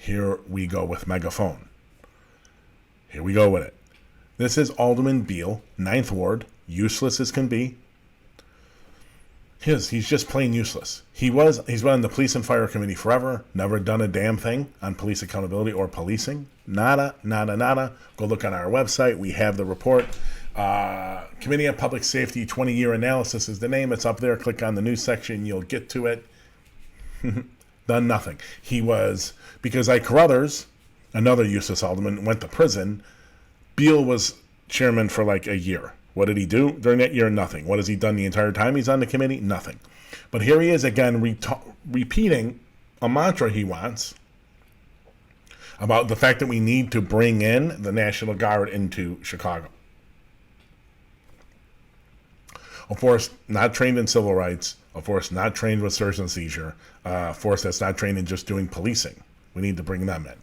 Here we go with megaphone. Here we go with it. This is Alderman Beale, 9th Ward, useless as can be. He's just plain useless. He's been on the police and fire committee forever, never done a damn thing on police accountability or policing. Nada, nada, nada. Go look on our website. We have the report. Committee on Public Safety 20-year analysis is the name. It's up there. Click on the news section. You'll get to it. Done nothing. He was, because like Carruthers, another useless alderman, went to prison. Beale was chairman for like a year. What did he do during that year? Nothing. What has he done the entire time he's on the committee? Nothing. But here he is again repeating a mantra he wants about the fact that we need to bring in the National Guard into Chicago. A force not trained in civil rights, a force not trained with search and seizure, a force that's not trained in just doing policing. We need to bring them in.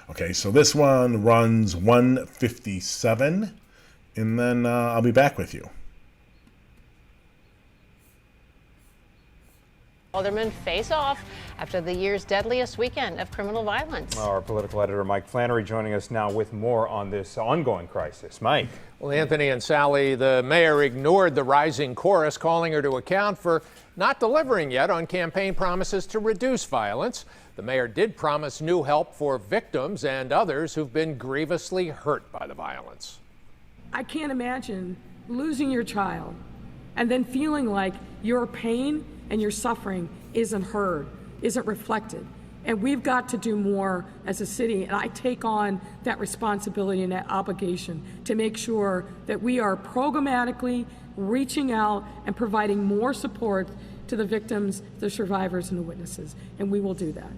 Okay, so this one runs 157. And then I'll be back with you. Aldermen face off after the year's deadliest weekend of criminal violence. Our political editor, Mike Flannery, joining us now with more on this ongoing crisis. Mike. Well, Anthony and Sally, the mayor ignored the rising chorus, calling her to account for not delivering yet on campaign promises to reduce violence. The mayor did promise new help for victims and others who've been grievously hurt by the violence. I can't imagine losing your child and then feeling like your pain and your suffering isn't heard, isn't reflected. And we've got to do more as a city, and I take on that responsibility and that obligation to make sure that we are programmatically reaching out and providing more support to the victims, the survivors, and the witnesses, and we will do that.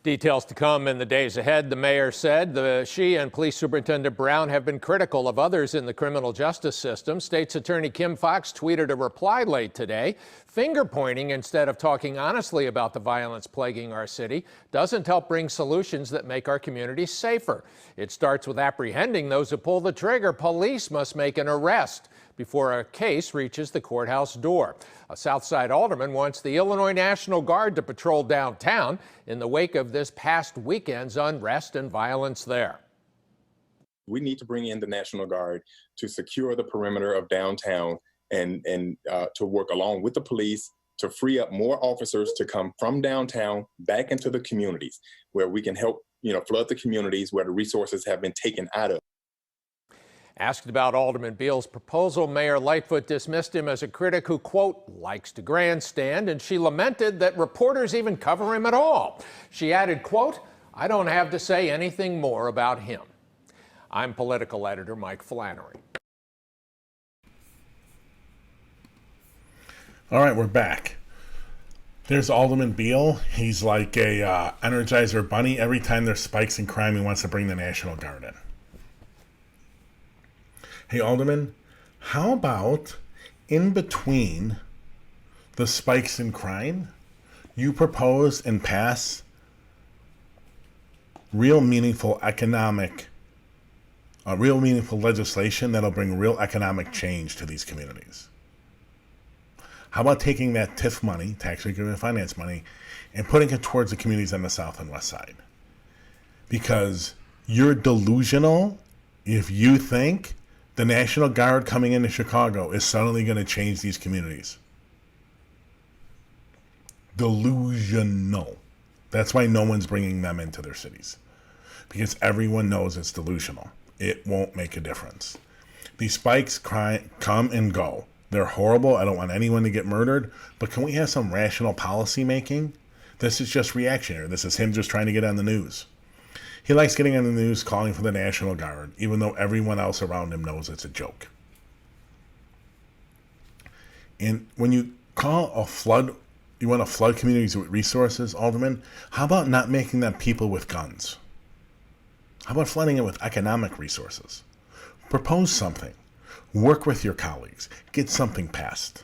Details to come in the days ahead, the mayor said. She and Police Superintendent Brown have been critical of others in the criminal justice system. State's Attorney Kim Foxx tweeted a reply late today. Finger-pointing instead of talking honestly about the violence plaguing our city doesn't help bring solutions that make our communities safer. It starts with apprehending those who pull the trigger. Police must make an arrest before a case reaches the courthouse door. A Southside alderman wants the Illinois National Guard to patrol downtown in the wake of this past weekend's unrest and violence there. We need to bring in the National Guard to secure the perimeter of downtown and to work along with the police to free up more officers to come from downtown back into the communities where we can help, flood the communities where the resources have been taken out of. Asked about Alderman Beale's proposal, Mayor Lightfoot dismissed him as a critic who, quote, likes to grandstand, and she lamented that reporters even cover him at all. She added, quote, I don't have to say anything more about him. I'm political editor Mike Flannery. All right, we're back. There's Alderman Beale. He's like a Energizer bunny. Every time there's spikes in crime, he wants to bring the National Guard in. Hey, Alderman, how about in between the spikes in crime, you propose and pass real meaningful legislation that'll bring real economic change to these communities? How about taking that TIF money, tax increment finance money, and putting it towards the communities on the south and west side? Because you're delusional if you think the National Guard coming into Chicago is suddenly going to change these communities. Delusional. That's why no one's bringing them into their cities. Because everyone knows it's delusional. It won't make a difference. These spikes come and go. They're horrible. I don't want anyone to get murdered. But can we have some rational policy making? This is just reactionary. This is him just trying to get on the news. He likes getting on the news calling for the National Guard, even though everyone else around him knows it's a joke. And when you call a flood, you want to flood communities with resources, Alderman, how about not making them people with guns? How about flooding it with economic resources? Propose something. Work with your colleagues. Get something passed.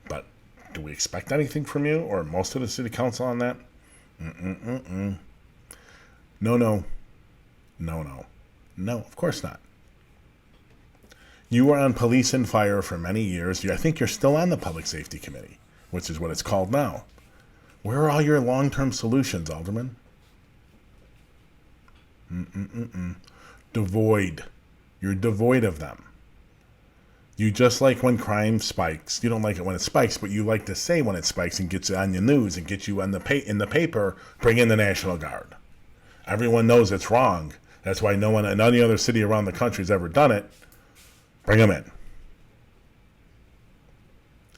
But do we expect anything from you or most of the city council on that? No, of course not. You were on police and fire for many years. I think you're still on the Public Safety Committee, which is what it's called now. Where are all your long-term solutions, Alderman? Devoid. You're devoid of them. You just like when crime spikes. You don't like it when it spikes, but you like to say when it spikes and gets on your news and gets you on in the paper, bring in the National Guard. Everyone knows it's wrong. That's why no one in any other city around the country has ever done it. Bring them in.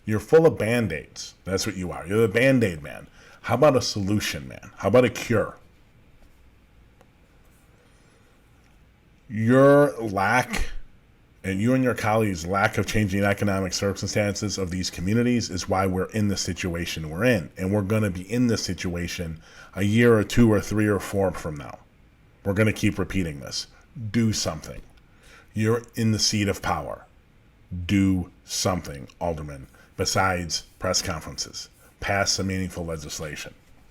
You're full of Band-Aids. That's what you are. You're the Band-Aid man. How about a solution, man? How about a cure? Your lack, and you and your colleagues' lack of changing economic circumstances of these communities is why we're in the situation we're in. And we're going to be in this situation a year or 2 or 3 or 4 from now. We're going to keep repeating this. Do something. You're in the seat of power. Do something, Alderman, besides press conferences. Pass some meaningful legislation.